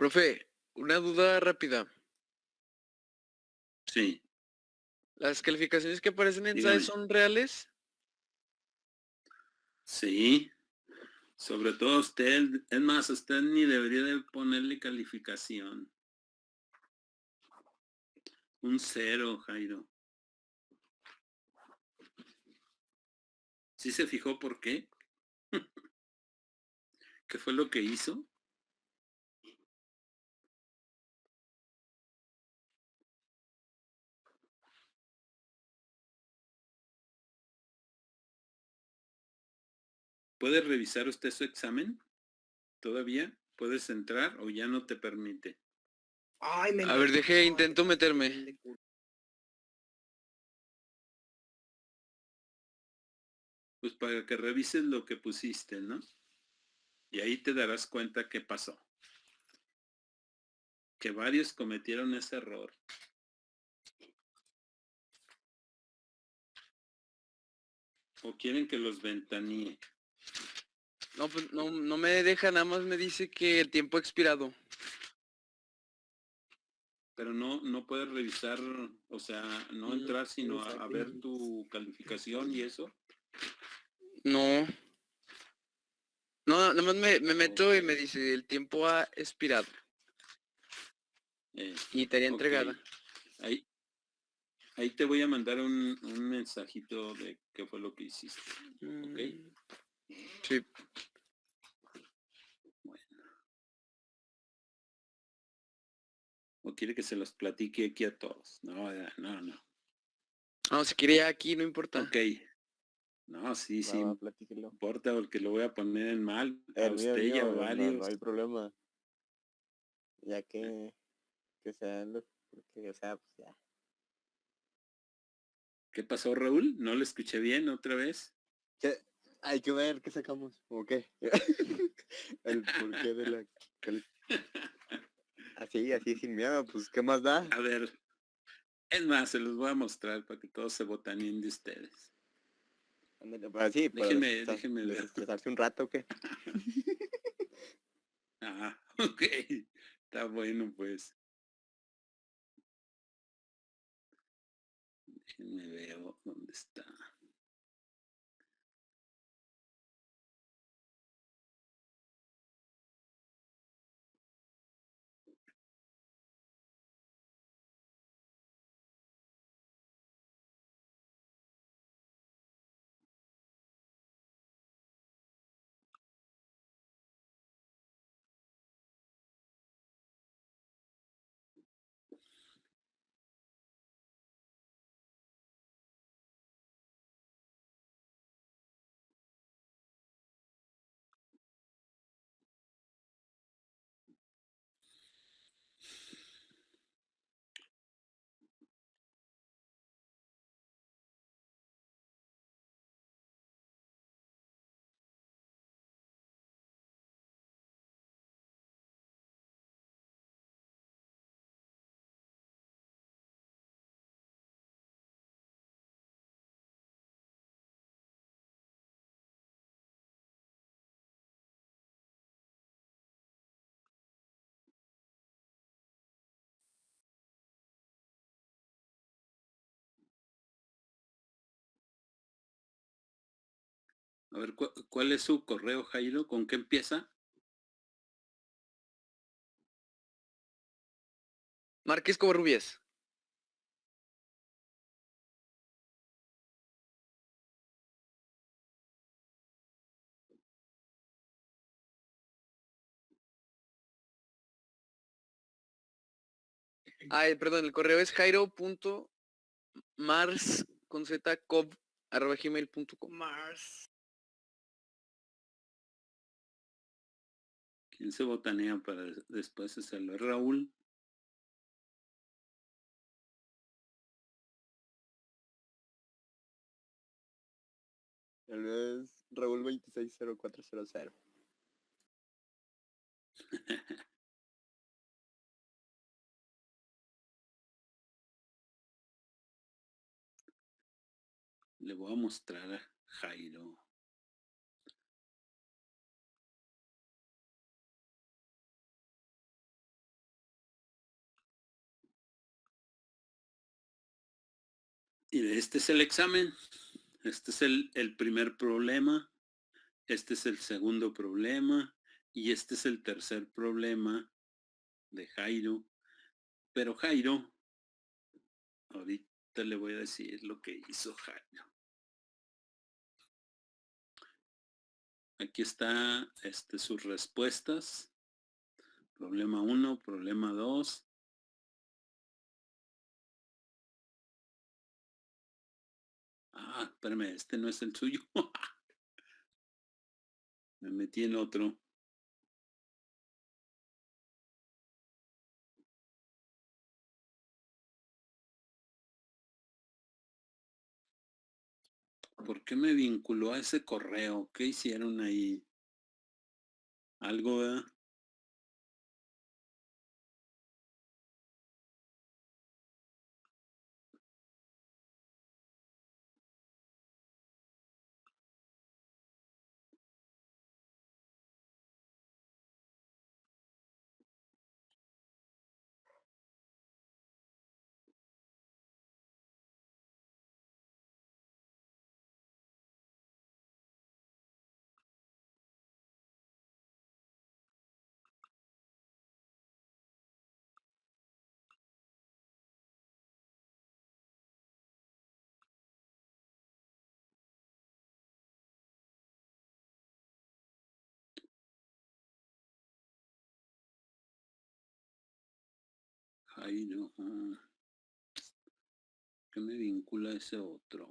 Profe, una duda rápida. Sí, ¿Las calificaciones que aparecen en SAE dígame. son reales? Sí, sobre todo usted, es más, usted ni debería de ponerle calificación. Un 0, Jairo. ¿Sí se fijó por qué? ¿Qué fue lo que hizo? ¿Puede revisar usted su examen? ¿Todavía? ¿Puedes entrar o ya no te permite? Ay, me A ver, metió, intento meterme. Pues para que revises lo que pusiste, ¿no? Y ahí te darás cuenta qué pasó. Que varios cometieron ese error. ¿O quieren que los ventanee? No, pues no me deja, nada más me dice que el tiempo ha expirado. Pero no puedes revisar, o sea, no entrar sino a ver tu calificación y eso. No. No, nada más me meto y me dice el tiempo ha expirado. Y tarea Ok. entregada. Ahí te voy a mandar un mensajito de qué fue lo que hiciste. ¿Ok? Sí. Bueno. ¿O quiere que se los platique aquí a todos? No. No, si quiere ya aquí, no importa. Ok. No, sí, platíquelo. importa porque lo voy a poner en mal a El usted y a mío, varios. no hay problema. Ya que sea lo que sea, pues ya. ¿Qué pasó, Raúl? ¿No lo escuché bien otra vez? Hay que ver qué sacamos, ¿o qué? El porqué de la... Así sin miedo, pues ¿qué más da? A ver, es más, se los voy a mostrar para que todos se botaneen de ustedes. Para sí, para Déjenme ver. desestresarse un rato, ¿o qué? Ah, ok. Está bueno, pues. Déjenme ver dónde está. A ver, ¿cuál es su correo, Jairo? ¿Con qué empieza? Márquez Covarrubias. Ay, perdón, el correo es jairo.mars@gmail.com. Mars. ¿Quién se botanea para después hacerlo? ¿Raúl? Tal vez Raúl 260400. Le voy a mostrar a Jairo. Y este es el examen. Este es el primer problema. Este es el segundo problema. Y este es el tercer problema de Jairo. Pero Jairo, ahorita le voy a decir lo que hizo Jairo. Aquí está sus respuestas. Problema 1, problema 2. Ah, espérame, este no es el suyo. Me metí en otro. ¿Por qué me vinculó a ese correo? ¿Qué hicieron ahí? Algo, ¿verdad? Jairo. ¿Qué me vincula a ese otro?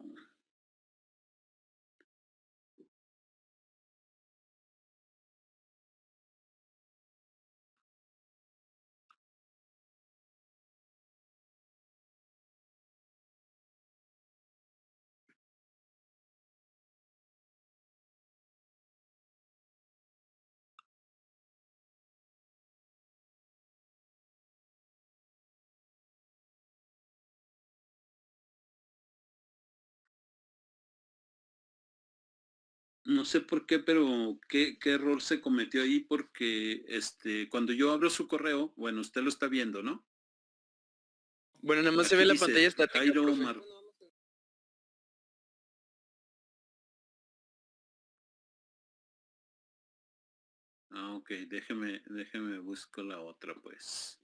No sé por qué, pero qué error se cometió ahí, porque cuando yo abro su correo, bueno, usted lo está viendo, ¿no? Bueno, nada más se Aquí ve la dice, pantalla estática, Jairo profe. Ah, ok, déjeme busco la otra, pues.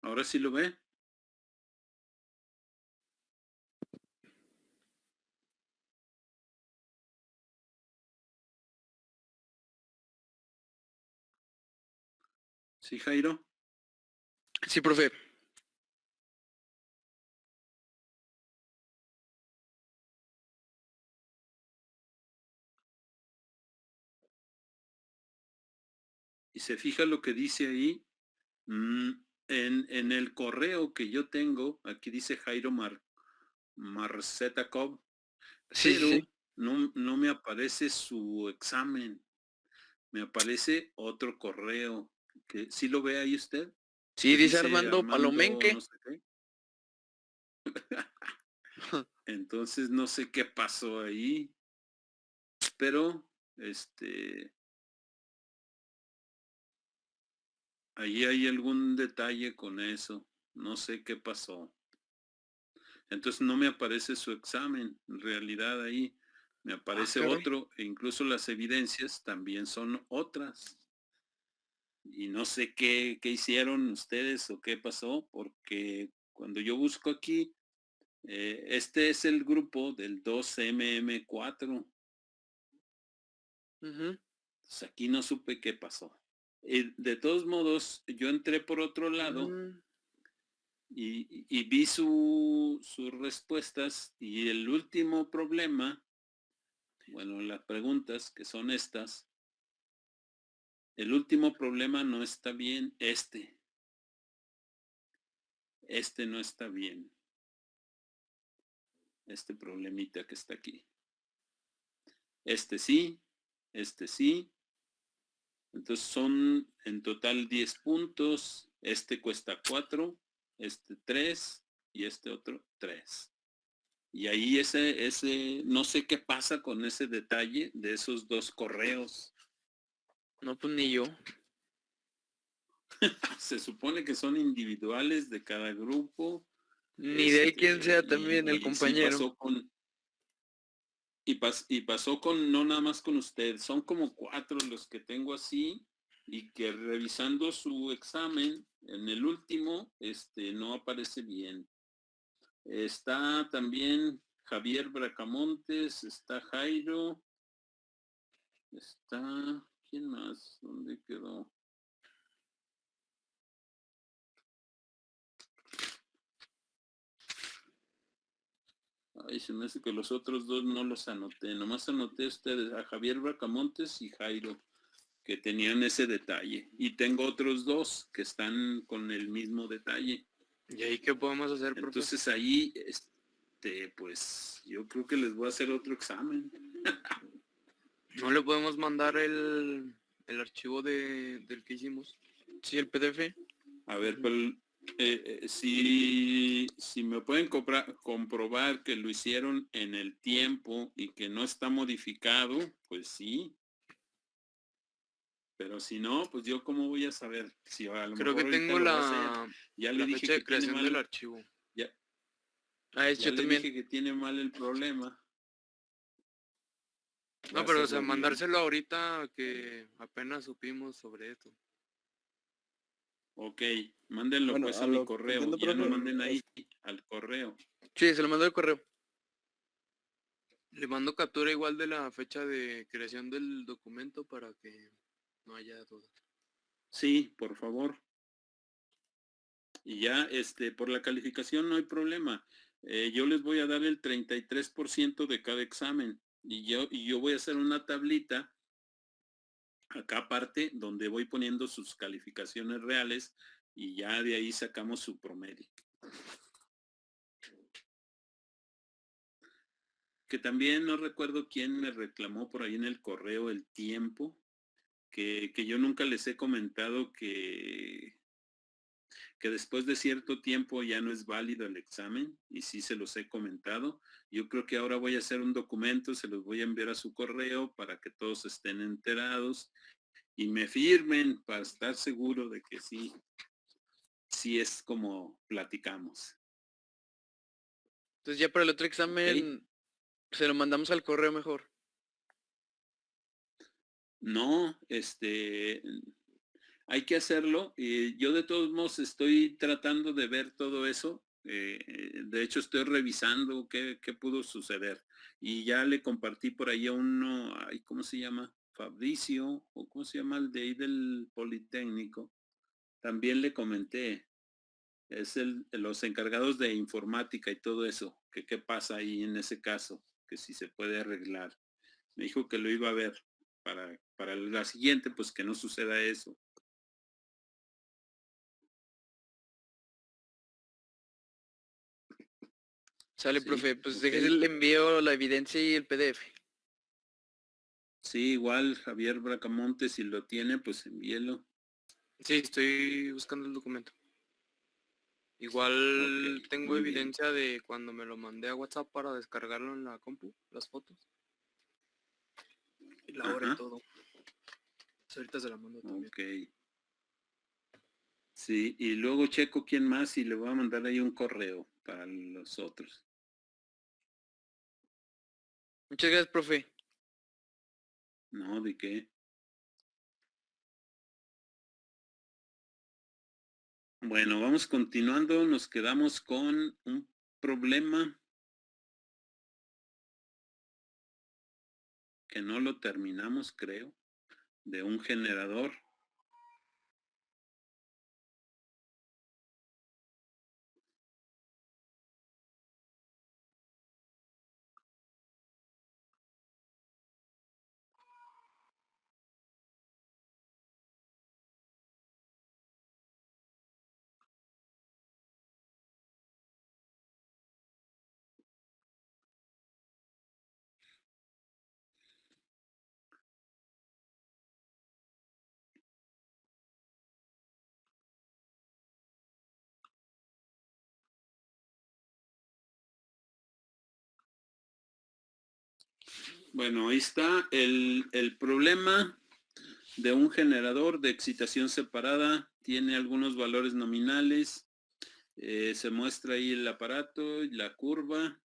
¿Ahora sí lo ve? ¿Sí, Jairo? Sí, profe. Y se fija lo que dice ahí. En el correo que yo tengo, aquí dice Jairo Marcetakov, Sí, sí, pero sí. no me aparece su examen. Me aparece otro correo. ¿Sí lo ve ahí usted? Sí, Que dice dice Armando Armando no Palomenque. sé qué. Entonces no sé qué pasó ahí, pero ahí hay algún detalle con eso. No sé qué pasó. Entonces no me aparece su examen. En realidad ahí me aparece Caray. otro, e incluso las evidencias también son otras. Y no sé qué hicieron ustedes o qué pasó, porque cuando yo busco aquí, este es el grupo del 2MM4. Ujú. Pues aquí no supe qué pasó. De todos modos, yo entré por otro lado Mm. y vi sus respuestas y el último problema, bueno, las preguntas que son estas, el último problema no está bien, este no está bien, este problemita que está aquí. Este sí, entonces son en total 10 puntos, este cuesta 4, este 3 y este otro 3. Y ahí ese, no sé qué pasa con ese detalle de esos dos correos. No, pues ni yo. Se supone que son individuales de cada grupo. Ni de ahí quién sea también el Sí compañero. pasó con, y pasó con, no nada más con usted, son como 4 los que tengo así, y que revisando su examen, en el último, no aparece bien. Está también Javier Bracamontes, está Jairo, está, ¿quién más? ¿Dónde quedó? Ay, se me hace que los otros dos no los anoté, nomás anoté ustedes, a Javier Bracamontes y Jairo, que tenían ese detalle. Y tengo otros 2 que están con el mismo detalle. ¿Y ahí qué podemos hacer, profe? Entonces ahí, pues yo creo que les voy a hacer otro examen. ¿No le podemos mandar el archivo del que hicimos? Sí, el PDF. A ver, pero si me pueden comprobar que lo hicieron en el tiempo y que no está modificado, pues sí. Pero si no, pues yo cómo voy a saber. Si a lo Creo mejor que ahorita tengo lo va a hacer. Ya le la dije fecha que de creación tiene del mal, archivo. ya Yo le también. dije que tiene mal el problema. Va No, a pero o hacerlo sea, bien. mandárselo ahorita que apenas supimos sobre esto. Ok, mándenlo Bueno, pues a a mi lo que correo. entiendo, Ya no profe, manden ahí al correo. Sí, se lo mando al correo. Le mando captura igual de la fecha de creación del documento para que no haya duda. Sí, por favor. Y ya, por la calificación no hay problema. Yo les voy a dar el 33% de cada examen. Y yo voy a hacer una tablita acá aparte donde voy poniendo sus calificaciones reales y ya de ahí sacamos su promedio. Que también no recuerdo quién me reclamó por ahí en el correo el tiempo, que yo nunca les he comentado que después de cierto tiempo ya no es válido el examen, y sí se los he comentado. Yo creo que ahora voy a hacer un documento, se los voy a enviar a su correo para que todos estén enterados y me firmen para estar seguro de que sí es como platicamos. Entonces ya para el otro examen se lo mandamos al correo mejor. No, hay que hacerlo. Yo de todos modos estoy tratando de ver todo eso. De hecho estoy revisando qué pudo suceder. Y ya le compartí por ahí a uno, ay, ¿cómo se llama? Fabricio, o ¿cómo se llama el de ahí del Politécnico? También le comenté. Es los encargados de informática y todo eso, que qué pasa ahí en ese caso, que si se puede arreglar. Me dijo que lo iba a ver para la siguiente, pues que no suceda eso. Sale, Sí, profe, pues ok. déjese le envío la evidencia y el PDF. Sí, igual Javier Bracamonte, si lo tiene, pues envíelo. Sí, estoy buscando el documento. Igual Ok, tengo muy bien. evidencia de cuando me lo mandé a WhatsApp para descargarlo en la compu, las fotos. Y la hora y Ajá. todo. Pues ahorita se la mando también. Ok. Sí, y luego checo quién más y le voy a mandar ahí un correo para los otros. Muchas gracias, profe. No, ¿de qué? Bueno, vamos continuando. Nos quedamos con un problema que no lo terminamos, creo, de un generador. Bueno, ahí está el problema de un generador de excitación separada. Tiene algunos valores nominales. Se muestra ahí el aparato y la curva,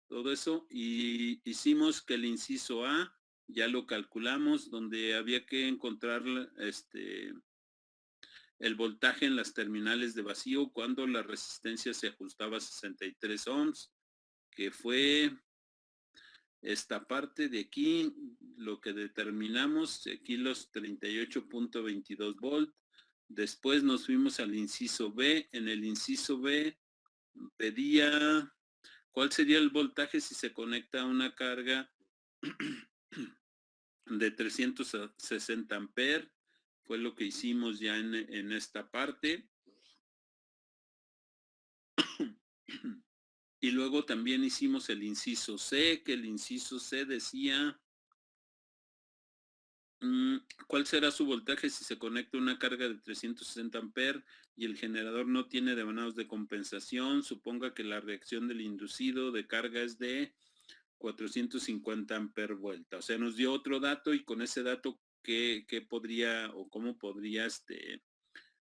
todo eso. Y hicimos que el inciso A, ya lo calculamos, donde había que encontrar el voltaje en las terminales de vacío cuando la resistencia se ajustaba a 63 ohms, que fue esta parte de aquí, lo que determinamos, aquí los 38.22 volt. Después nos fuimos al inciso B. En el inciso B pedía cuál sería el voltaje si se conecta a una carga de 360 amperes. Fue lo que hicimos ya en esta parte. Y luego también hicimos el inciso C, que el inciso C decía cuál será su voltaje si se conecta una carga de 360 amperes y el generador no tiene devanados de compensación. Suponga que la reacción del inducido de carga es de 450 amperes vuelta. O sea, nos dio otro dato y con ese dato qué podría o cómo podría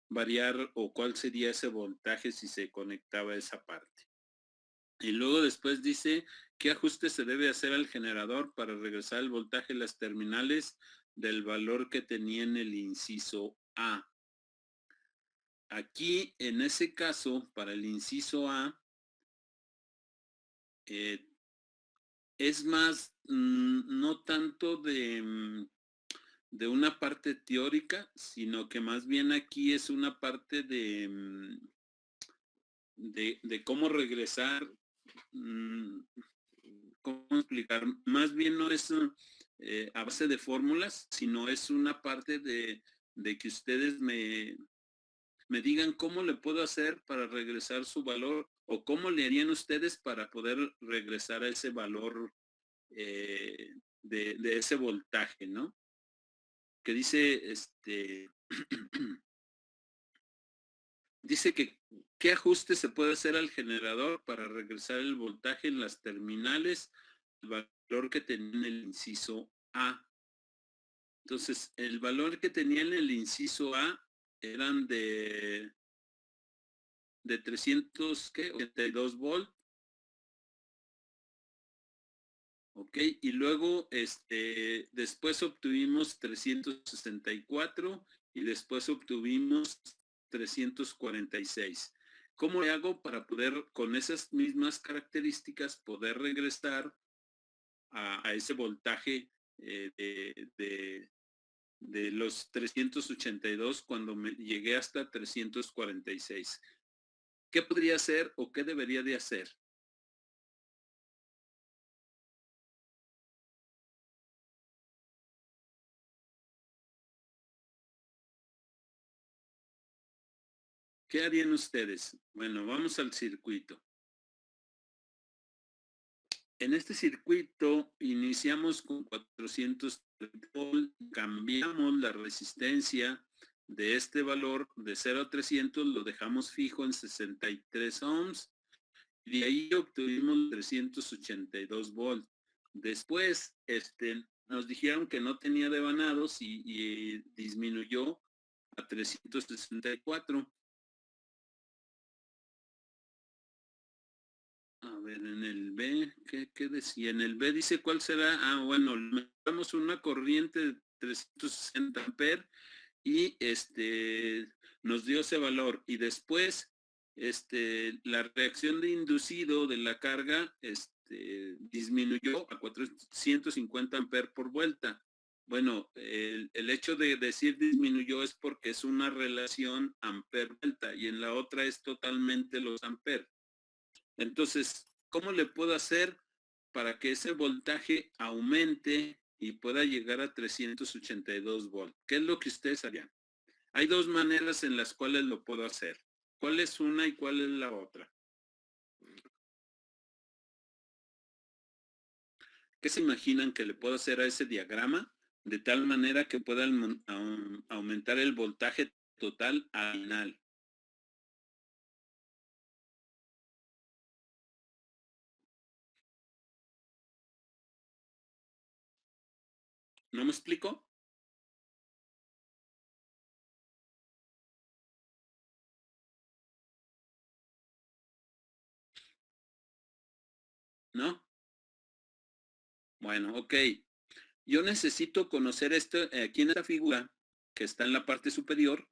variar o cuál sería ese voltaje si se conectaba a esa parte. Y luego después dice qué ajuste se debe hacer al generador para regresar el voltaje a las terminales del valor que tenía en el inciso A. Aquí, en ese caso, para el inciso A, es más, no tanto de una parte teórica, sino que más bien aquí es una parte de cómo regresar, cómo explicar, más bien no es a base de fórmulas, sino es una parte de que ustedes me digan cómo le puedo hacer para regresar su valor o cómo le harían ustedes para poder regresar a ese valor de ese voltaje, ¿no? Que dice, dice que qué ajuste se puede hacer al generador para regresar el voltaje en las terminales, el valor que tenía en el inciso A. Entonces, el valor que tenía en el inciso A eran de 82 volt. Ok, y luego después obtuvimos 364 y después obtuvimos 346. ¿Cómo le hago para poder, con esas mismas características, poder regresar a ese voltaje de los 382 cuando me llegué hasta 346? ¿Qué podría hacer o qué debería de hacer? ¿Qué harían ustedes? Bueno, vamos al circuito. En este circuito iniciamos con 400 volt, cambiamos la resistencia de este valor de 0 a 300, lo dejamos fijo en 63 ohms y de ahí obtuvimos 382 volt. Después nos dijeron que no tenía devanados y disminuyó a 364. A ver, en el B, ¿qué decía? En el B dice cuál será. Ah, bueno, metamos una corriente de 360 amperes y nos dio ese valor. Y después, la reacción de inducido de la carga, disminuyó a 450 amperes por vuelta. Bueno, el hecho de decir disminuyó es porque es una relación amper-vuelta y en la otra es totalmente los amperes. Entonces, ¿cómo le puedo hacer para que ese voltaje aumente y pueda llegar a 382 volt? ¿Qué es lo que ustedes harían? Hay dos maneras en las cuales lo puedo hacer. ¿Cuál es una y cuál es la otra? ¿Qué se imaginan que le puedo hacer a ese diagrama de tal manera que pueda aumentar el voltaje total al final? ¿No me explico? ¿No? Bueno, ok. Yo necesito conocer esto aquí en esta figura que está en la parte superior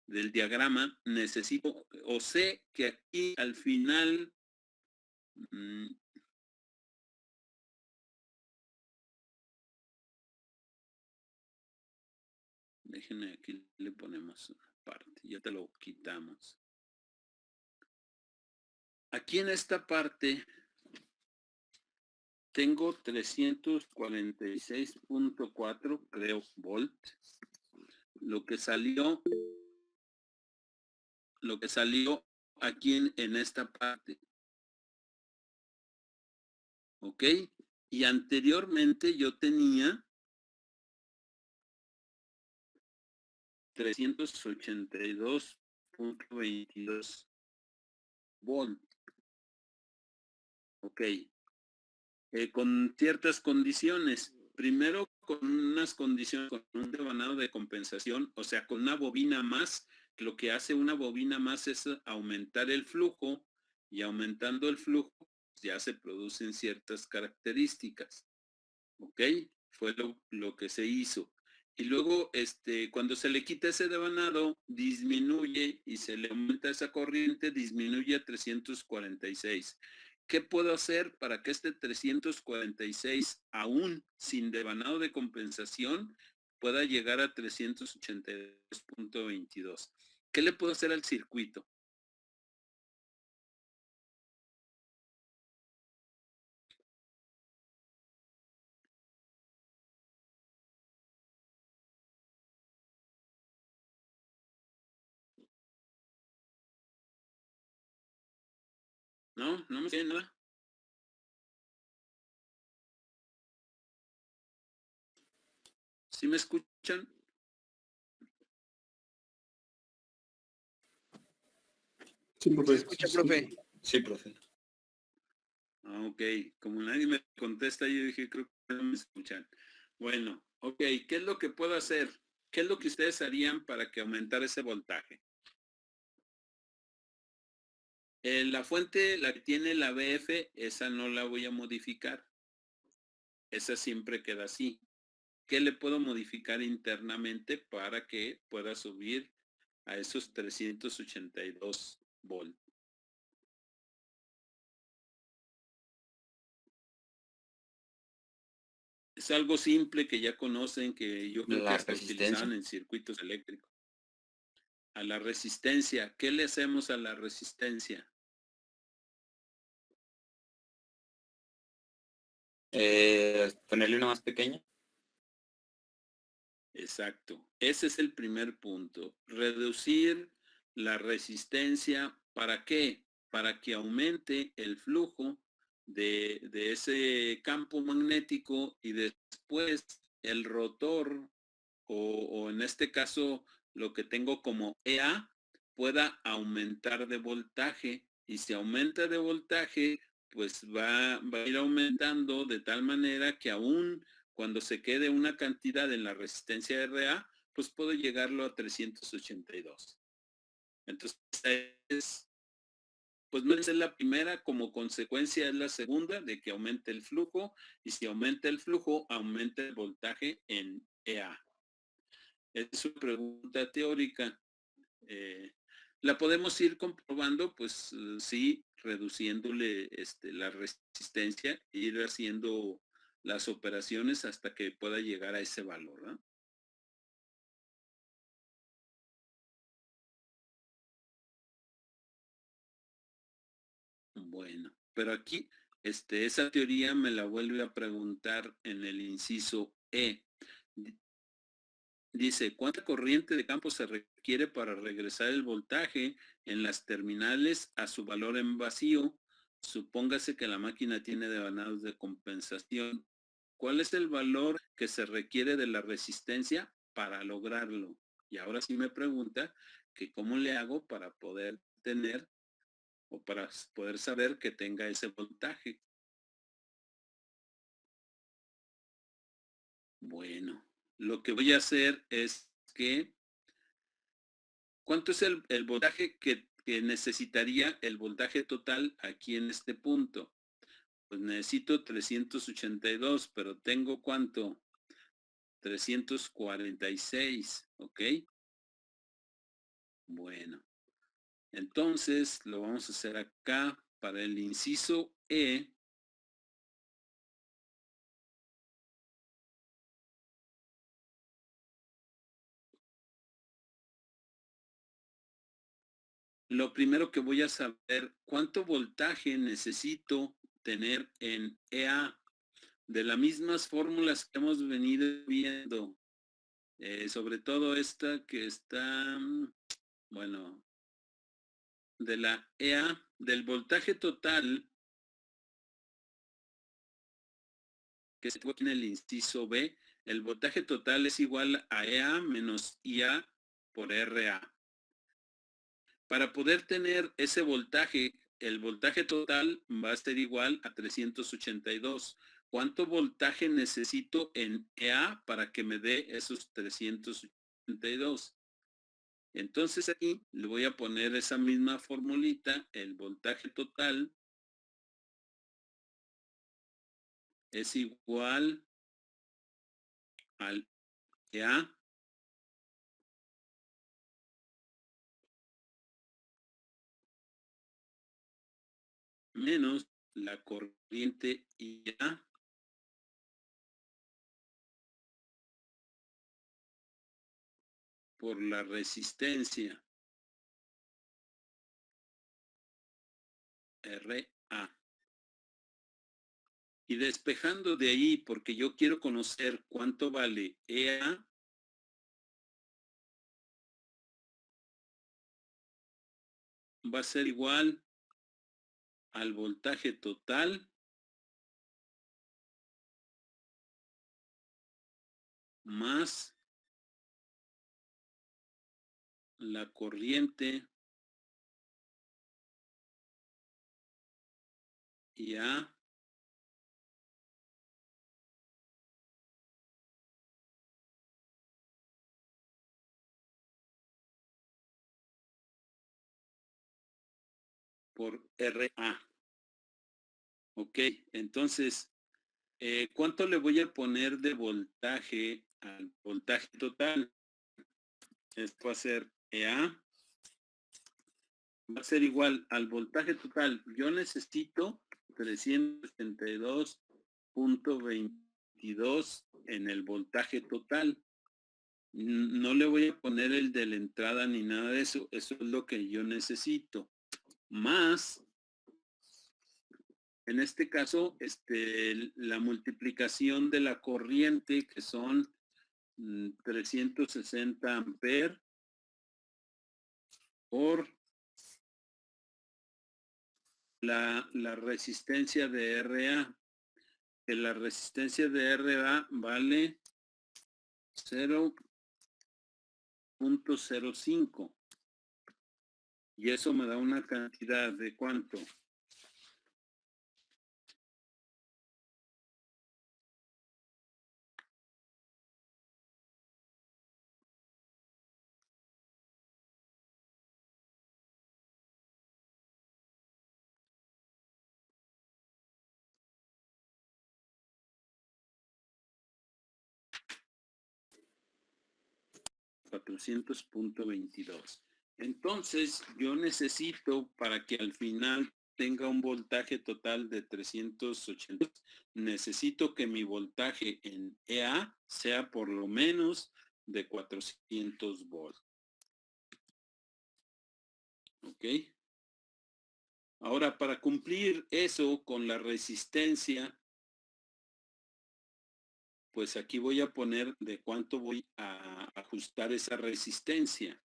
del diagrama. Necesito o sé que aquí al final déjenme, aquí le ponemos una parte, ya te lo quitamos. Aquí en esta parte tengo 346.4, creo, volt. Lo que salió aquí en esta parte. ¿Ok? Y anteriormente yo tenía 382.22 volt. Ok. Con ciertas condiciones. Primero con unas condiciones, con un devanado de compensación, o sea, con una bobina más. Lo que hace una bobina más es aumentar el flujo, y aumentando el flujo ya se producen ciertas características. ¿Ok? Fue lo que se hizo. Y luego, cuando se le quita ese devanado, disminuye y se le aumenta esa corriente, disminuye a 346. ¿Qué puedo hacer para que este 346, aún sin devanado de compensación, pueda llegar a 382.22? ¿Qué le puedo hacer al circuito? No, no me sé nada. ¿Sí me escuchan? Sí, ¿Se profe. escucha, profe? Sí, profe. Ah, ok, como nadie me contesta, yo dije, creo que no me escuchan. Bueno, ok, ¿qué es lo que puedo hacer? ¿Qué es lo que ustedes harían para que aumentara ese voltaje? La fuente, la que tiene la BF, esa no la voy a modificar. Esa siempre queda así. ¿Qué le puedo modificar internamente para que pueda subir a esos 382 volts? Es algo simple que ya conocen, que yo creo que La hasta resistencia. utilizaban en circuitos eléctricos. A la resistencia. ¿Qué le hacemos a la resistencia? Ponerle una más pequeña. Exacto. Ese es el primer punto. Reducir la resistencia. ¿Para qué? Para que aumente el flujo de ese campo magnético, y después el rotor, o en este caso lo que tengo como EA, pueda aumentar de voltaje. Y si aumenta de voltaje, pues va a ir aumentando de tal manera que aún cuando se quede una cantidad en la resistencia RA, pues puedo llegarlo a 382. Entonces, pues no es la primera, como consecuencia es la segunda, de que aumente el flujo, y si aumenta el flujo, aumenta el voltaje en EA. Es una pregunta teórica. La podemos ir comprobando, pues sí, reduciéndole la resistencia, e ir haciendo las operaciones hasta que pueda llegar a ese valor, ¿no? Bueno, pero aquí esa teoría me la vuelve a preguntar en el inciso E. Dice, ¿cuánta corriente de campo se requiere para regresar el voltaje en las terminales a su valor en vacío? Supóngase que la máquina tiene devanados de compensación. ¿Cuál es el valor que se requiere de la resistencia para lograrlo? Y ahora sí me pregunta que cómo le hago para poder tener, o para poder saber que tenga ese voltaje. Bueno, lo que voy a hacer es que, ¿cuánto es el voltaje que necesitaría el voltaje total aquí en este punto? Pues necesito 382, pero tengo ¿cuánto? 346, ¿ok? Bueno, entonces lo vamos a hacer acá para el inciso E. Lo primero que voy a saber, ¿cuánto voltaje necesito tener en EA? De las mismas fórmulas que hemos venido viendo, sobre todo esta que está, bueno, de la EA, del voltaje total, que se en el inciso B, el voltaje total es igual a EA menos IA por RA. Para poder tener ese voltaje, el voltaje total va a ser igual a 382. ¿Cuánto voltaje necesito en EA para que me dé esos 382? Entonces aquí le voy a poner esa misma formulita, el voltaje total es igual al EA menos la corriente IA por la resistencia RA. Y despejando de ahí, porque yo quiero conocer cuánto vale EA, va a ser igual al voltaje total más la corriente IA por RA. Ok, entonces, ¿cuánto le voy a poner de voltaje al voltaje total? Esto va a ser EA. Va a ser igual al voltaje total. Yo necesito 372.22 en el voltaje total. No le voy a poner el de la entrada ni nada de eso. Eso es lo que yo necesito. Más, en este caso, la multiplicación de la corriente, que son 360 amperes por la resistencia de RA. Que la resistencia de RA vale 0.05. Y eso me da una cantidad de ¿cuánto? $400.22. Entonces, yo necesito, para que al final tenga un voltaje total de 380, necesito que mi voltaje en EA sea por lo menos de 400 volts. ¿Ok? Ahora, para cumplir eso con la resistencia, pues aquí voy a poner de cuánto voy a ajustar esa resistencia.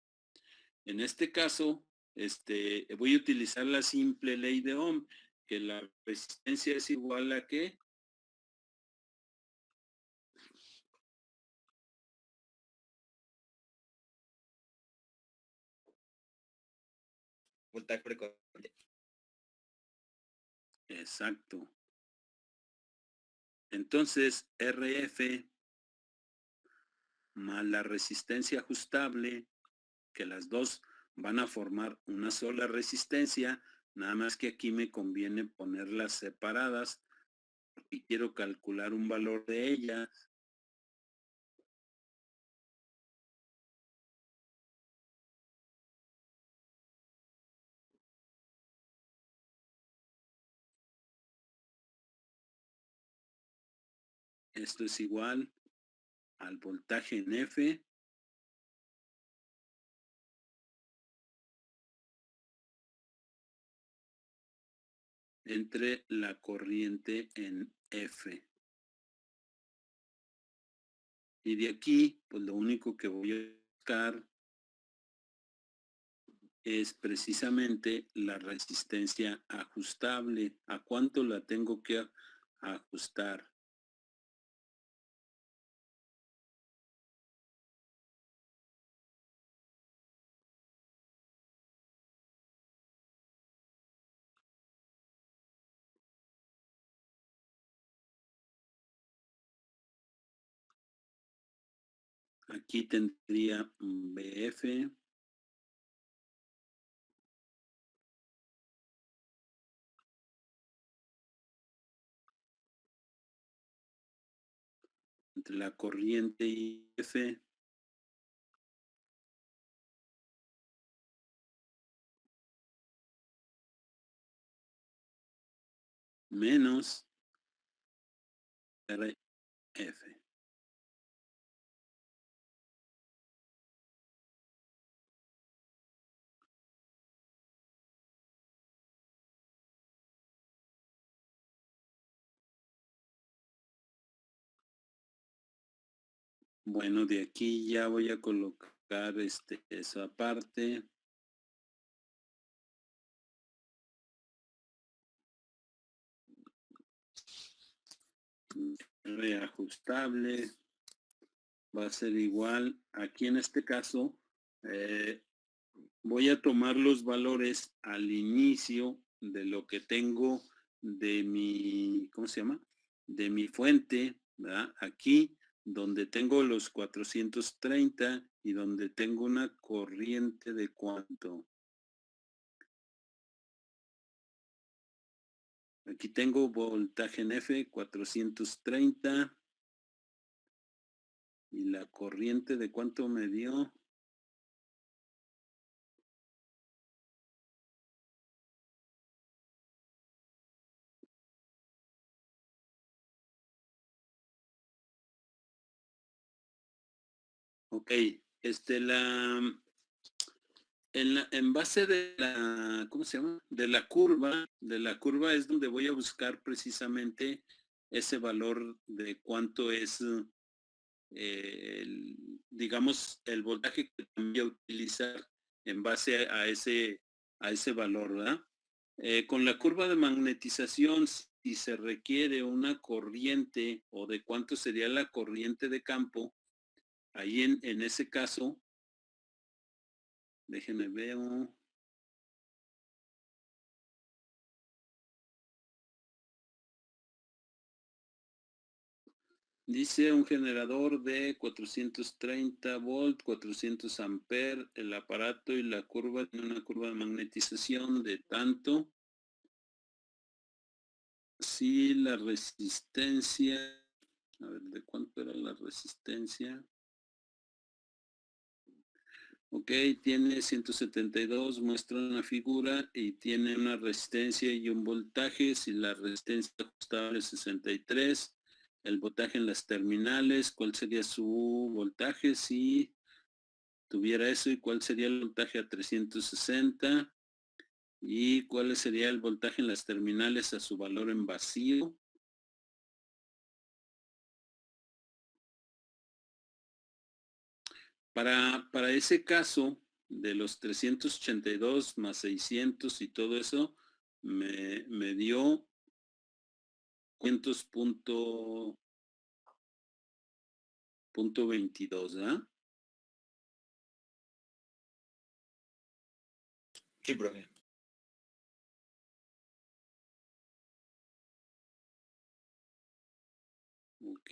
En este caso, voy a utilizar la simple ley de Ohm, que la resistencia es igual a ¿qué? Voltaje por corriente. Exacto. Entonces, RF más la resistencia ajustable, que las dos van a formar una sola resistencia, nada más que aquí me conviene ponerlas separadas y quiero calcular un valor de ellas. Esto es igual al voltaje en F entre la corriente en F. Y de aquí, pues lo único que voy a buscar es precisamente la resistencia ajustable. ¿A cuánto la tengo que ajustar? Aquí tendría un BF entre la corriente y F menos RF. Bueno, de aquí ya voy a colocar esa parte. Reajustable va a ser igual. Aquí en este caso voy a tomar los valores al inicio de lo que tengo de mi, ¿cómo se llama? De mi fuente, ¿verdad? Aquí donde tengo los 430 y donde tengo una corriente de cuánto. Aquí tengo voltaje en F 430 y la corriente de cuánto me dio. Ok, en base de la, ¿cómo se llama? De la curva es donde voy a buscar precisamente ese valor de cuánto es, digamos, el voltaje que voy a utilizar en base a ese valor, ¿verdad? Con la curva de magnetización, si se requiere una corriente o de cuánto sería la corriente de campo, ahí en ese caso, déjenme ver. Dice un generador de 430 volt, 400 amper, el aparato y la curva tiene una curva de magnetización de tanto. Si la resistencia, a ver, ¿de cuánto era la resistencia? Ok, tiene 172, muestra una figura y tiene una resistencia y un voltaje. Si la resistencia ajustable es 63, el voltaje en las terminales, ¿cuál sería su voltaje si tuviera eso? ¿Y cuál sería el voltaje a 360? ¿Y cuál sería el voltaje en las terminales a su valor en vacío? Para ese caso, de los 382 más 600 y todo eso, me dio 500.22, ¿ah? Sí, profe. Ok.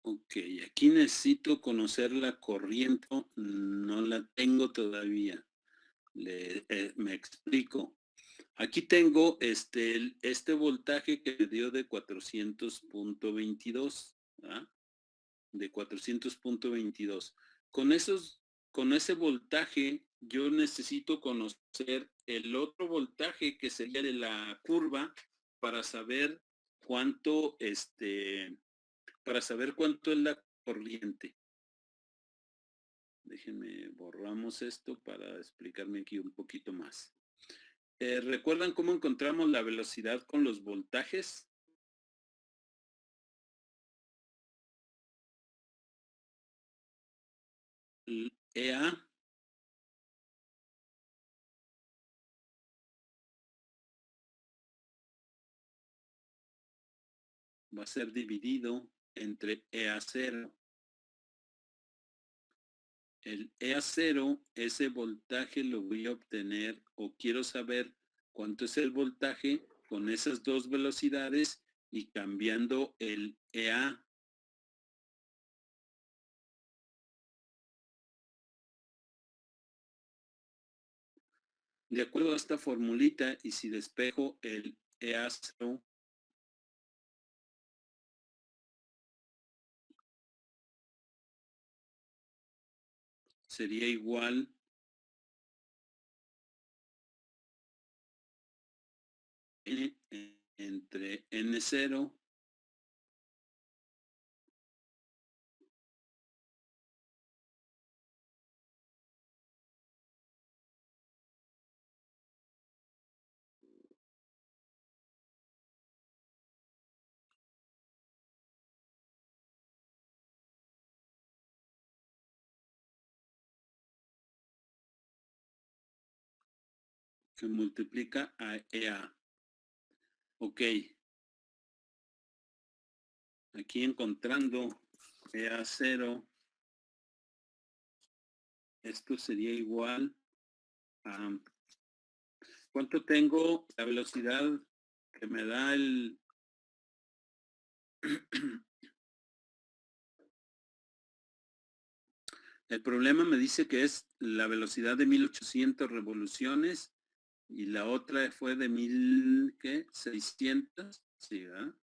Ok, aquí necesito conocer la corriente, no la tengo todavía. Me explico. Aquí tengo este voltaje que me dio de 400.22, ¿ah? De 400.22. Con ese voltaje, yo necesito conocer el otro voltaje que sería de la curva para saber cuánto, para saber cuánto es la corriente. Déjenme borramos esto para explicarme aquí un poquito más. ¿Recuerdan cómo encontramos la velocidad con los voltajes? EA va a ser dividido entre EA0. El EA0, ese voltaje lo voy a obtener o quiero saber cuánto es el voltaje con esas dos velocidades y cambiando el EA. De acuerdo a esta formulita, y si despejo el EA0, sería igual entre N0 que multiplica a EA. Ok. Aquí encontrando EA0, esto sería igual a... ¿Cuánto tengo la velocidad que me da el... El problema me dice que es la velocidad de 1800 revoluciones y la otra fue de 1600, sí, ¿verdad?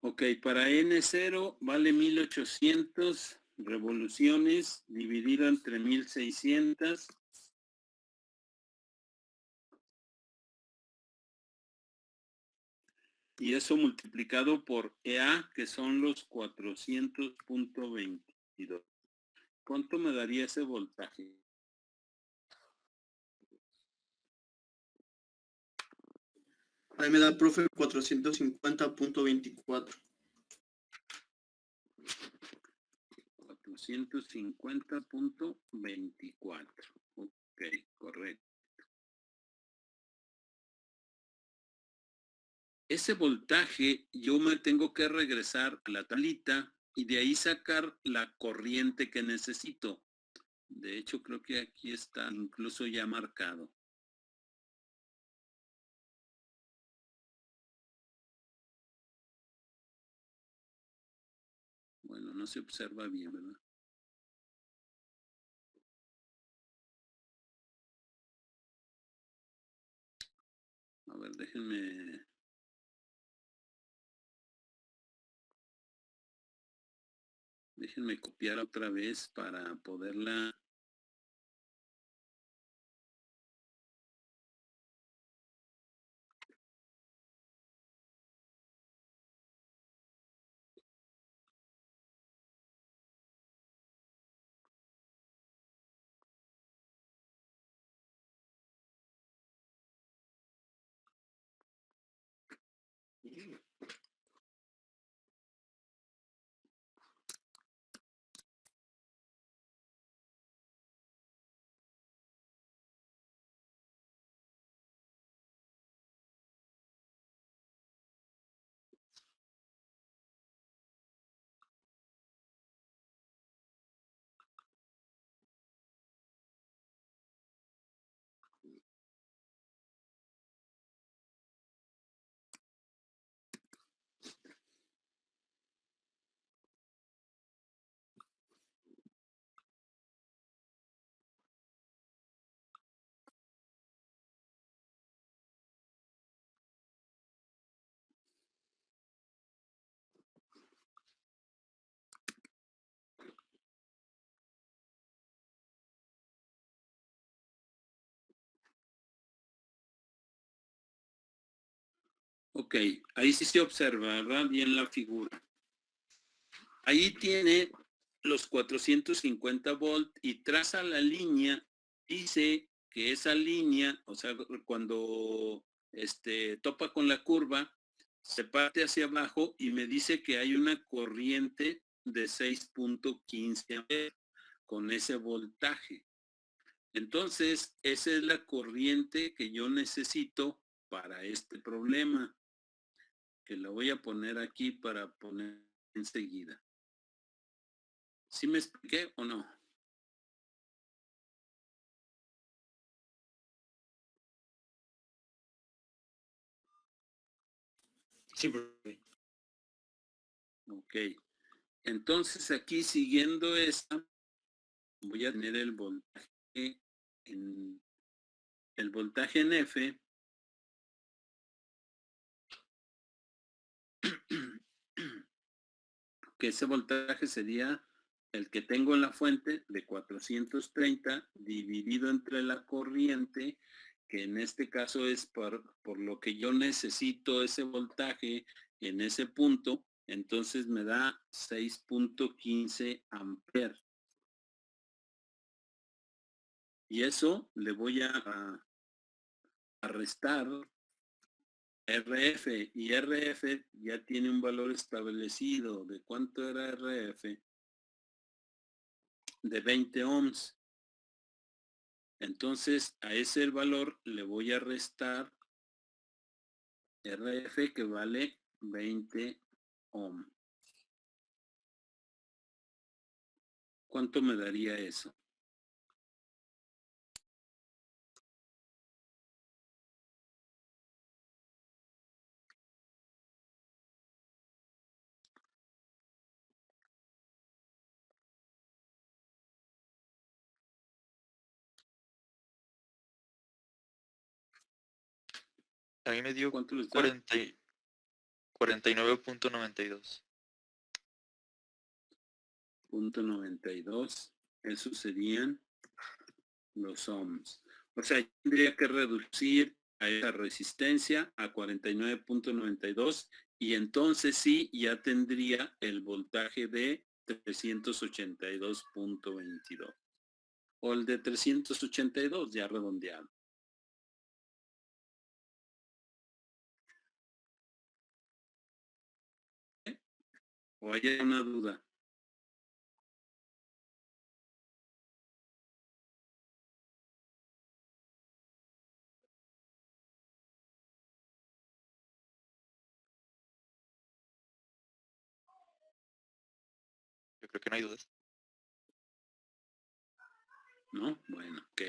Ok, para N0 vale 1800 revoluciones dividido entre 1600. Y eso multiplicado por EA, que son los 400.22. ¿Cuánto me daría ese voltaje? Ahí me da, profe, 450.24. 450.24. Ok, correcto. Ese voltaje yo me tengo que regresar a la tablita y de ahí sacar la corriente que necesito. De hecho, creo que aquí está incluso ya marcado. Bueno, no se observa bien, ¿verdad? A ver, déjenme copiar otra vez para poderla... Ok, ahí sí se observa, ¿verdad? Bien la figura. Ahí tiene los 450 volt y traza la línea, dice que esa línea, o sea, cuando topa con la curva, se parte hacia abajo y me dice que hay una corriente de 6.15 amperes con ese voltaje. Entonces, esa es la corriente que yo necesito para este problema, que la voy a poner aquí para poner enseguida. ¿Sí me expliqué o no? Sí, profe. Ok. Entonces aquí siguiendo esta, voy a tener el voltaje en F. Que ese voltaje sería el que tengo en la fuente de 430 dividido entre la corriente, que en este caso es por lo que yo necesito ese voltaje en ese punto, entonces me da 6.15 amperes. Y eso le voy a restar RF, y RF ya tiene un valor establecido. ¿De cuánto era RF? De 20 ohms. Entonces a ese valor le voy a restar RF, que vale 20 ohms. ¿Cuánto me daría eso? A mí me dio ¿Cuánto les da? 49.92. .92. Esos serían los ohms. O sea, tendría que reducir a esa resistencia a 49.92 y entonces sí ya tendría el voltaje de 382.22 o el de 382 ya redondeado. ¿O hay una duda? Yo creo que no hay dudas. ¿No? Bueno, ok.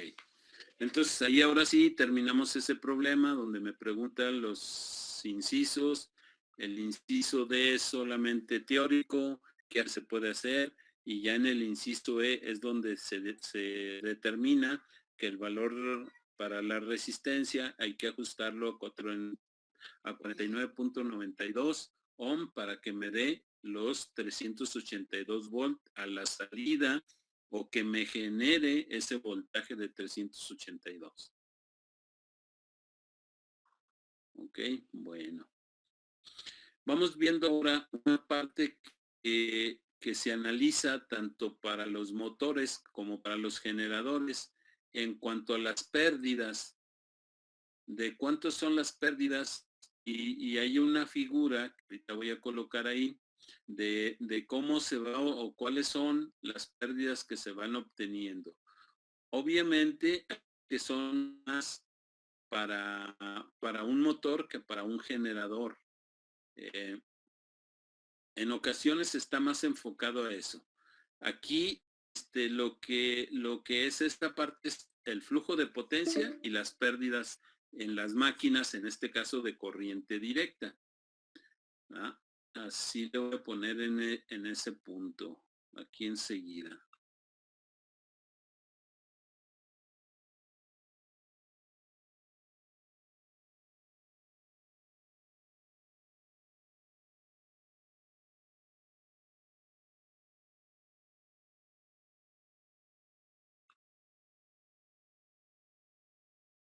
Entonces ahí ahora sí terminamos ese problema donde me preguntan los incisos. El inciso D es solamente teórico, qué se puede hacer, y ya en el inciso E es donde se determina que el valor para la resistencia hay que ajustarlo a 49.92 ohm para que me dé los 382 volt a la salida, o que me genere ese voltaje de 382. Ok, bueno. Vamos viendo ahora una parte que se analiza tanto para los motores como para los generadores en cuanto a las pérdidas. De cuántos son las pérdidas, y hay una figura que ahorita voy a colocar ahí de cómo se va o cuáles son las pérdidas que se van obteniendo. Obviamente que son más para un motor que para un generador. En ocasiones está más enfocado a eso. Aquí lo que es esta parte es el flujo de potencia y las pérdidas en las máquinas, en este caso de corriente directa. ¿Ah? Así le voy a poner en ese punto, aquí enseguida.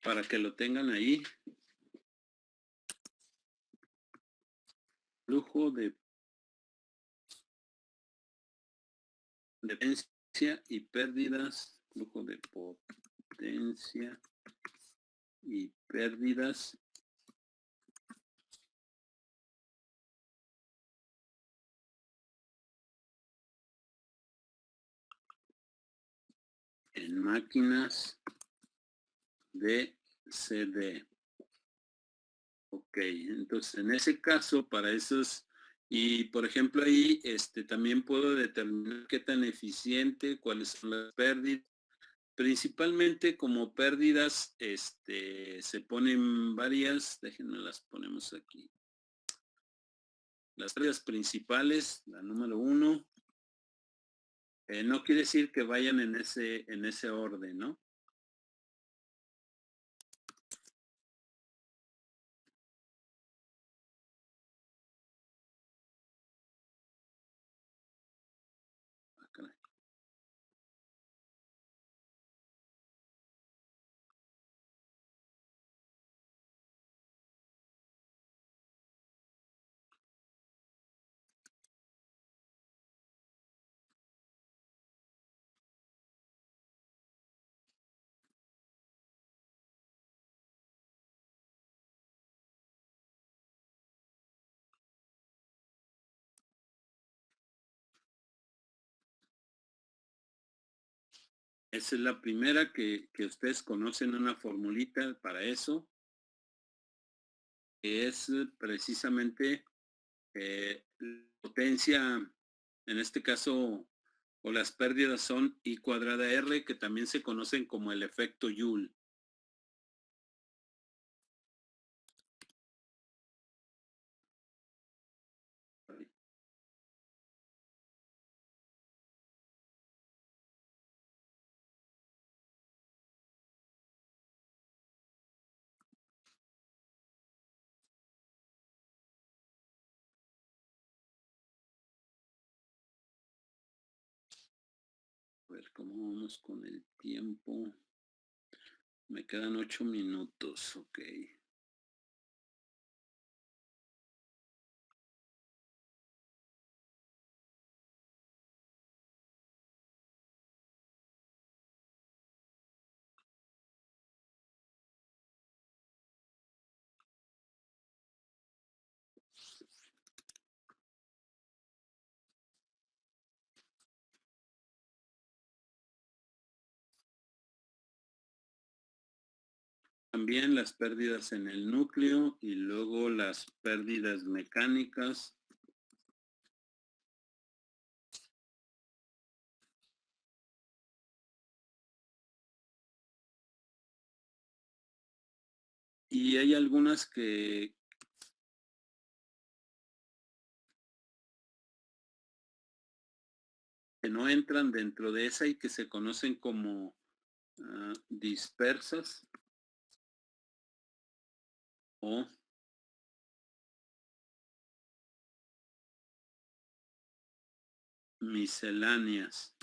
Para que lo tengan ahí. flujo de potencia y pérdidas, flujo de potencia y pérdidas en máquinas de CD. Ok, entonces en ese caso, para esos, y por ejemplo ahí también puedo determinar qué tan eficiente, cuáles son las pérdidas. Principalmente como pérdidas, se ponen varias, déjenme las ponemos aquí. Las pérdidas principales, la número 1, no quiere decir que vayan en ese orden, ¿no? Ah, caray. Esa es la primera que ustedes conocen, una formulita para eso, que es precisamente la potencia, en este caso, o las pérdidas son I cuadrada R, que también se conocen como el efecto Joule. A ver cómo vamos con el tiempo. Me quedan 8 minutos, ok. También las pérdidas en el núcleo y luego las pérdidas mecánicas. Y hay algunas que no entran dentro de esa y que se conocen como dispersas o misceláneas.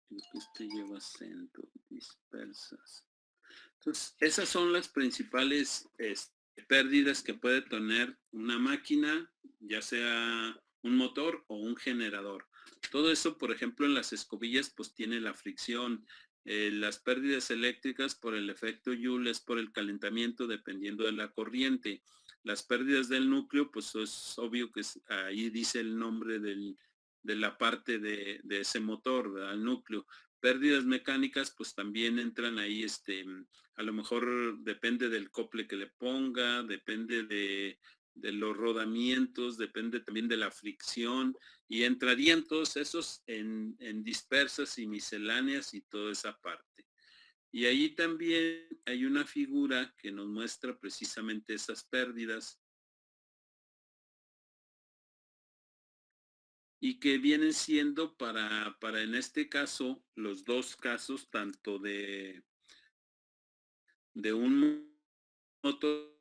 Creo que lleva acento, dispersas. Entonces, esas son las principales pérdidas que puede tener una máquina, ya sea un motor o un generador. Todo eso, por ejemplo, en las escobillas, pues tiene la fricción. Las pérdidas eléctricas por el efecto Joule es por el calentamiento dependiendo de la corriente. Las pérdidas del núcleo, pues es obvio que ahí dice el nombre de la parte de ese motor, ¿verdad? El núcleo. Pérdidas mecánicas, pues también entran ahí, a lo mejor depende del cople que le ponga, depende de los rodamientos, depende también de la fricción, y entrarían todos esos en dispersas y misceláneas y toda esa parte. Y ahí también hay una figura que nos muestra precisamente esas pérdidas y que vienen siendo para en este caso, los dos casos, tanto de un motor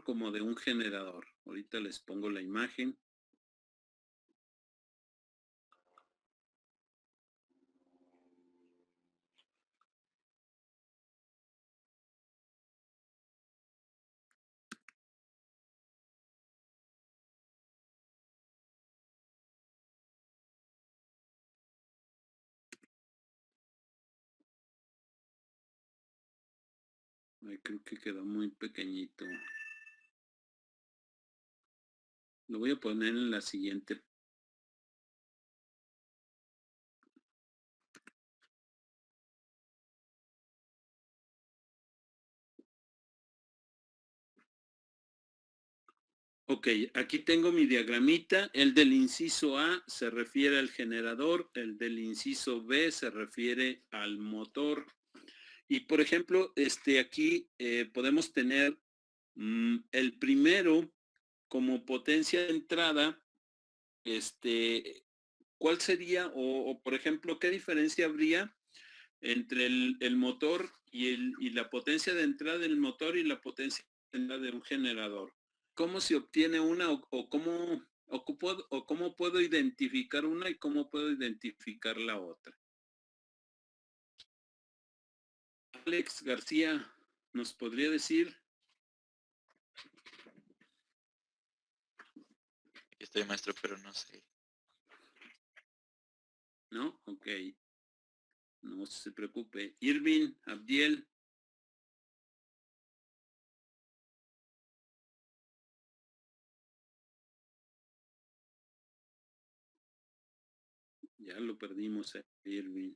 como de un generador. Ahorita les pongo la imagen. Ay, creo que quedó muy pequeñito. Lo voy a poner en la siguiente. Ok, aquí tengo mi diagramita. El del inciso A se refiere al generador, el del inciso B se refiere al motor. Y por ejemplo, aquí podemos tener el primero como potencia de entrada. ¿Cuál sería o por ejemplo, qué diferencia habría entre el motor y la potencia de entrada del motor y la potencia de entrada de un generador? ¿Cómo se obtiene una o cómo puedo identificar una y cómo puedo identificar la otra? Alex García, ¿nos podría decir? Aquí estoy, maestro, pero no sé. ¿No? Ok. No se preocupe. Irving, Abdiel. Ya lo perdimos a Irving.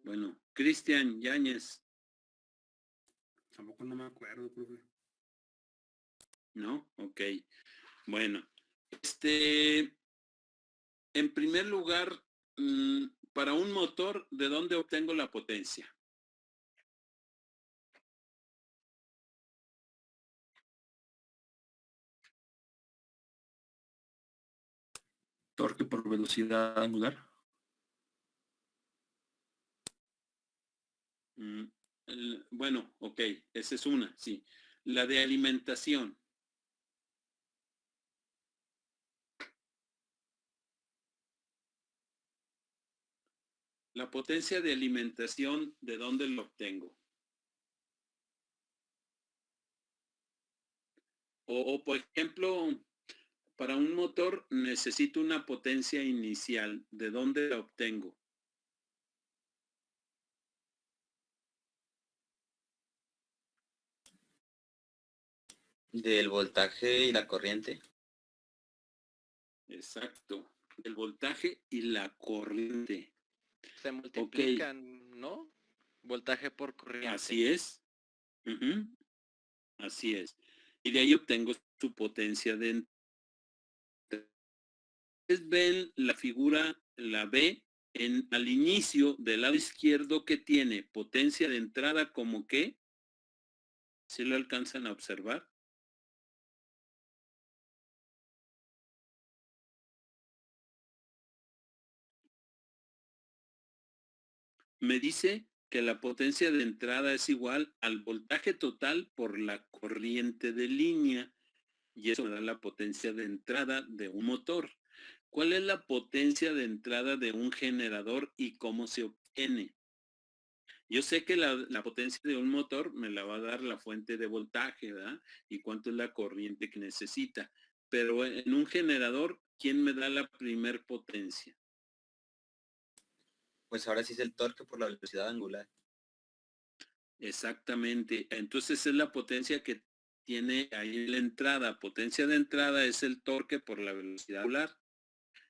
Bueno, Cristian Yáñez. Tampoco no me acuerdo, profe. ¿No? Ok. Bueno, en primer lugar, para un motor, ¿de dónde obtengo la potencia? Torque por velocidad angular. Bueno, ok, esa es una, sí. La de alimentación. La potencia de alimentación, ¿de dónde lo obtengo? O por ejemplo, para un motor necesito una potencia inicial. ¿De dónde la obtengo? Del voltaje y la corriente. Exacto. El voltaje y la corriente. Se multiplican, ¿no? Voltaje por corriente. Así es. Ujú. Así es. Y de ahí obtengo su potencia de entrada. Ustedes ven la figura, la B, al inicio del lado izquierdo que tiene potencia de entrada como que, ¿sí lo alcanzan a observar? Me dice que la potencia de entrada es igual al voltaje total por la corriente de línea y eso me da la potencia de entrada de un motor. ¿Cuál es la potencia de entrada de un generador y cómo se obtiene? Yo sé que la potencia de un motor me la va a dar la fuente de voltaje, ¿verdad? Y cuánto es la corriente que necesita. Pero en un generador, ¿quién me da la primer potencia? Pues ahora sí es el torque por la velocidad angular. Exactamente. Entonces es la potencia que tiene ahí la entrada. Potencia de entrada es el torque por la velocidad angular.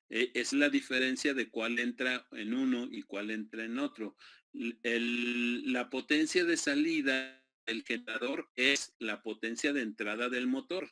Es la diferencia de cuál entra en uno y cuál entra en otro. La potencia de salida del generador es la potencia de entrada del motor.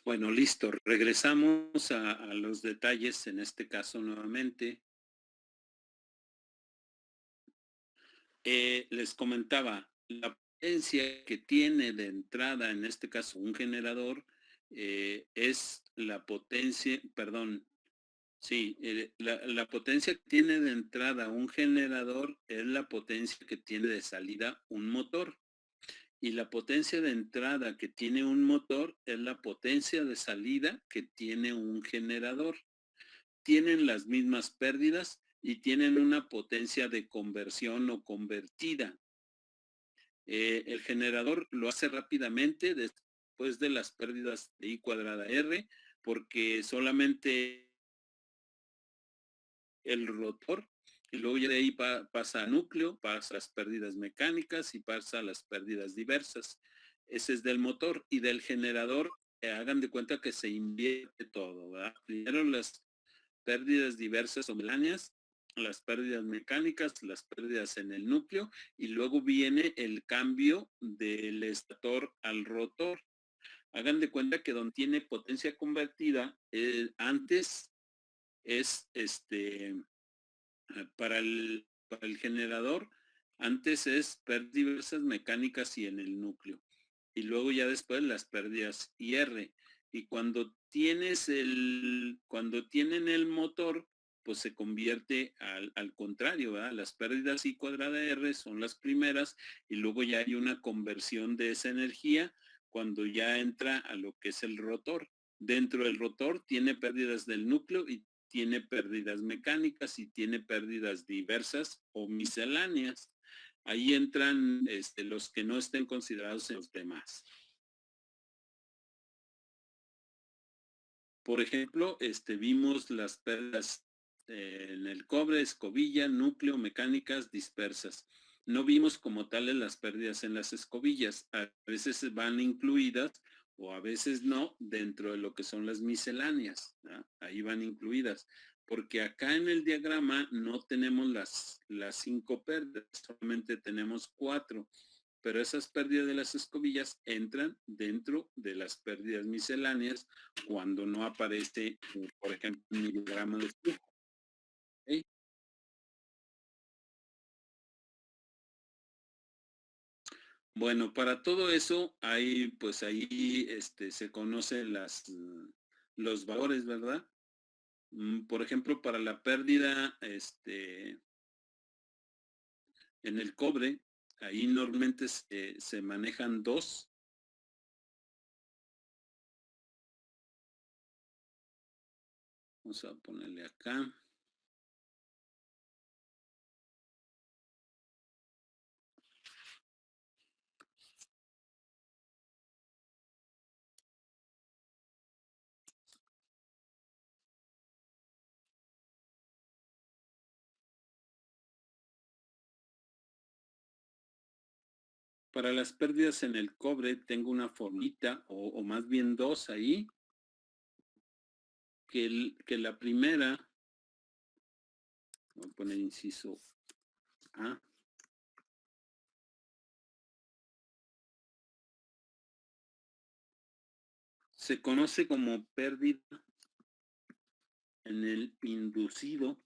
Bueno, listo. Regresamos a los detalles en este caso nuevamente. Les comentaba, la potencia que tiene de entrada, en este caso un generador, es la potencia, perdón, sí, la potencia que tiene de entrada un generador es la potencia que tiene de salida un motor. Y la potencia de entrada que tiene un motor es la potencia de salida que tiene un generador. Tienen las mismas pérdidas y tienen una potencia de conversión o convertida. El generador lo hace rápidamente después de las pérdidas de I cuadrada R, porque solamente el rotor, y luego ya de ahí pasa a núcleo, pasa a las pérdidas mecánicas y pasa a las pérdidas diversas. Ese es del motor. Y del generador, hagan de cuenta que se invierte todo, ¿verdad? Primero las pérdidas diversas o misceláneas, las pérdidas mecánicas, las pérdidas en el núcleo, y luego viene el cambio del estator al rotor. Hagan de cuenta que donde tiene potencia convertida, antes es para el generador, antes es pérdidas diversas mecánicas y en el núcleo. Y luego ya después las pérdidas IR. Y cuando tienen el motor, pues se convierte al contrario, ¿verdad? Las pérdidas I cuadrada R son las primeras y luego ya hay una conversión de esa energía cuando ya entra a lo que es el rotor. Dentro del rotor tiene pérdidas del núcleo y tiene pérdidas mecánicas y tiene pérdidas diversas o misceláneas. Ahí entran los que no estén considerados en los demás. Por ejemplo, vimos las pérdidas en el cobre, escobilla, núcleo, mecánicas dispersas. No vimos como tales las pérdidas en las escobillas. A veces van incluidas o a veces no dentro de lo que son las misceláneas, ¿no? Ahí van incluidas. Porque acá en el diagrama no tenemos las 5 pérdidas, solamente tenemos 4. Pero esas pérdidas de las escobillas entran dentro de las pérdidas misceláneas cuando no aparece, por ejemplo, un diagrama de flujo. ¿Okay? Bueno, para todo eso, ahí se conocen los valores, ¿verdad? Por ejemplo, para la pérdida en el cobre, ahí normalmente se manejan 2. Vamos a ponerle acá. Para las pérdidas en el cobre tengo una formita, o más bien 2 ahí, que la primera, voy a poner inciso A, se conoce como pérdida en el inducido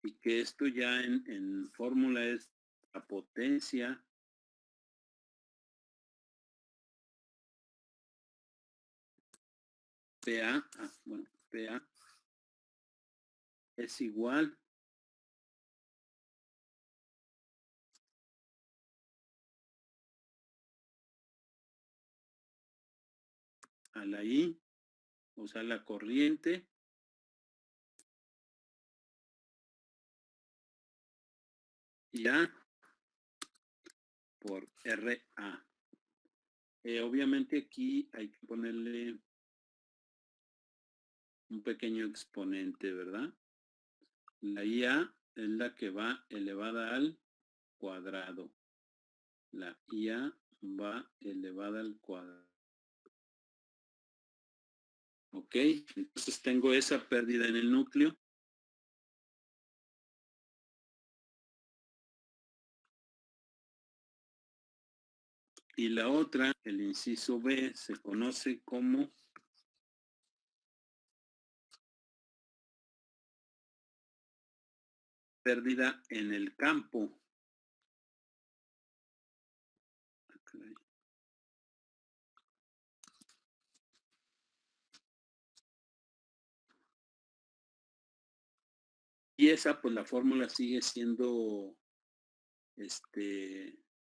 y que esto ya en fórmula es la potencia PA, PA es igual a la I, o sea, la corriente y A por RA. Obviamente aquí hay que ponerle un pequeño exponente, ¿verdad? La IA es la que va elevada al cuadrado. La IA va elevada al cuadrado. Ok, entonces tengo esa pérdida en el núcleo. Y la otra, el inciso B, se conoce como pérdida en el campo. Y esa, pues la fórmula sigue siendo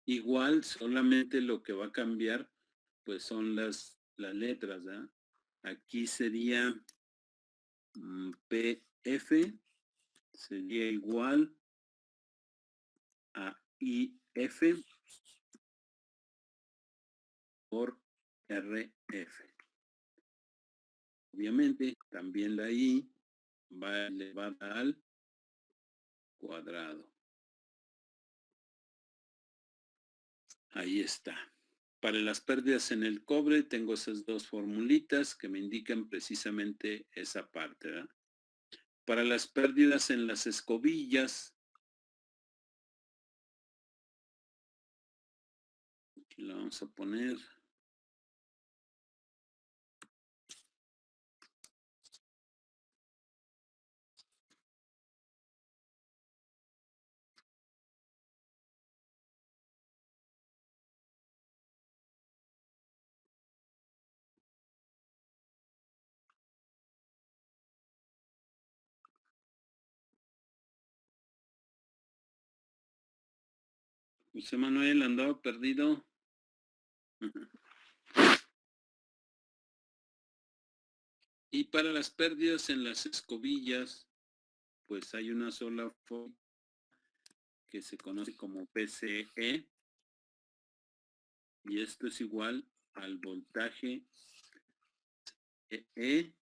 igual, solamente lo que va a cambiar, pues son las letras, ¿verdad? Aquí sería PF, sería igual a IF por RF. Obviamente, también la I va elevada al cuadrado. Ahí está. Para las pérdidas en el cobre tengo esas dos formulitas que me indican precisamente esa parte, ¿verdad? Para las pérdidas en las escobillas, aquí la vamos a poner. José Manuel andaba perdido. Y para las pérdidas en las escobillas, pues hay una sola forma que se conoce como PCE. Y esto es igual al voltaje E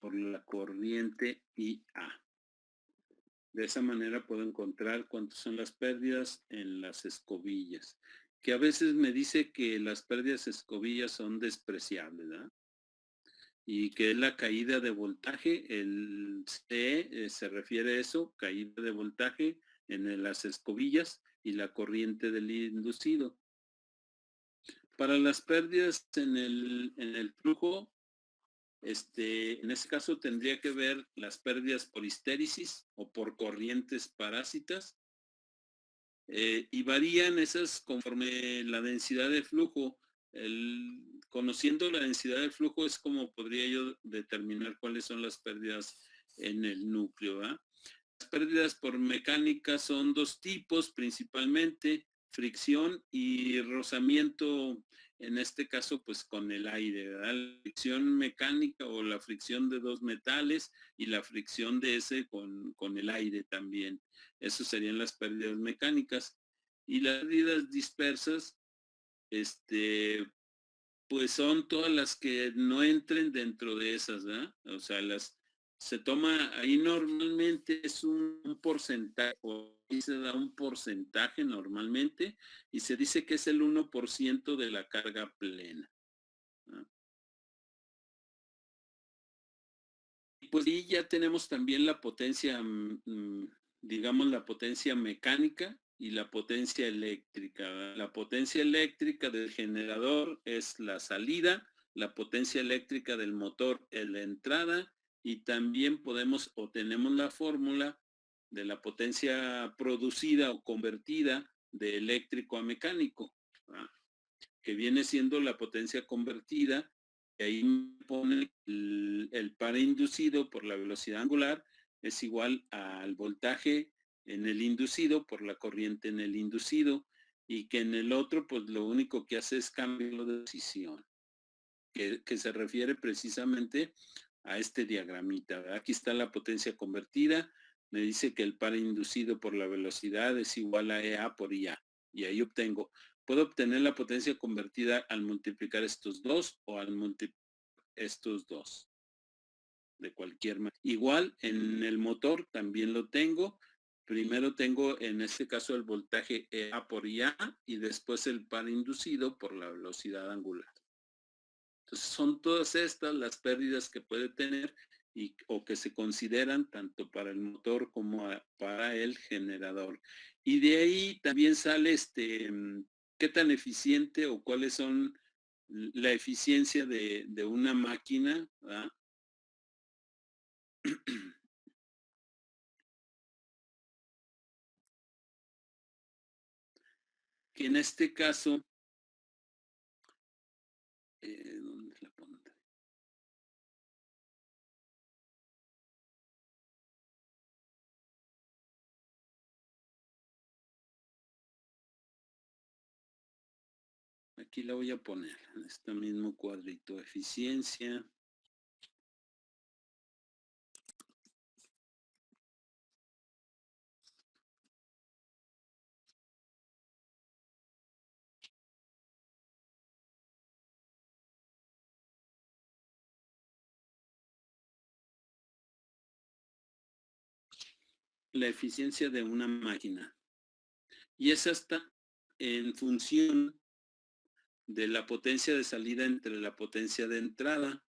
por la corriente IA. De esa manera puedo encontrar cuántas son las pérdidas en las escobillas. Que a veces me dice que las pérdidas escobillas son despreciables, ¿verdad? Y que es la caída de voltaje, el C se refiere a eso, caída de voltaje en las escobillas y la corriente del inducido. Para las pérdidas en el flujo, en ese caso tendría que ver las pérdidas por histéresis o por corrientes parásitas. Y varían esas conforme la densidad de flujo. Conociendo la densidad del flujo es como podría yo determinar cuáles son las pérdidas en el núcleo, ¿verdad? Las pérdidas por mecánica son dos tipos principalmente, fricción y rozamiento, en este caso pues con el aire, ¿verdad? La fricción mecánica o la fricción de dos metales y la fricción de ese con el aire también. Esas serían las pérdidas mecánicas. Y las pérdidas dispersas, pues son todas las que no entren dentro de esas, ¿verdad? O sea, se toma, ahí normalmente es un porcentaje, o ahí se da un porcentaje normalmente, y se dice que es el 1% de la carga plena. ¿No? Y pues ahí ya tenemos también la potencia, digamos la potencia mecánica y la potencia eléctrica. ¿Verdad? La potencia eléctrica del generador es la salida, la potencia eléctrica del motor es la entrada, y también podemos o tenemos la fórmula de la potencia producida o convertida de eléctrico a mecánico, ¿verdad? Que viene siendo la potencia convertida, y ahí me pone el par inducido por la velocidad angular es igual al voltaje en el inducido por la corriente en el inducido, y que en el otro pues lo único que hace es cambio de posición, que se refiere precisamente a este diagramita, ¿verdad? Aquí está la potencia convertida, me dice que el par inducido por la velocidad es igual a EA por IA, y ahí puedo obtener la potencia convertida al multiplicar estos dos o al multiplicar estos dos, de cualquier manera. Igual en el motor también lo tengo. Primero tengo en este caso el voltaje EA por IA y después el par inducido por la velocidad angular. son todas estas las pérdidas que puede tener o que se consideran tanto para el motor como para el generador. Y de ahí también sale qué tan eficiente o cuáles son la eficiencia de una máquina, ¿verdad? Que en este caso, ¿dónde la pondré? Aquí la voy a poner, en este mismo cuadrito, eficiencia. La eficiencia de una máquina. Y esa está en función de la potencia de salida entre la potencia de entrada.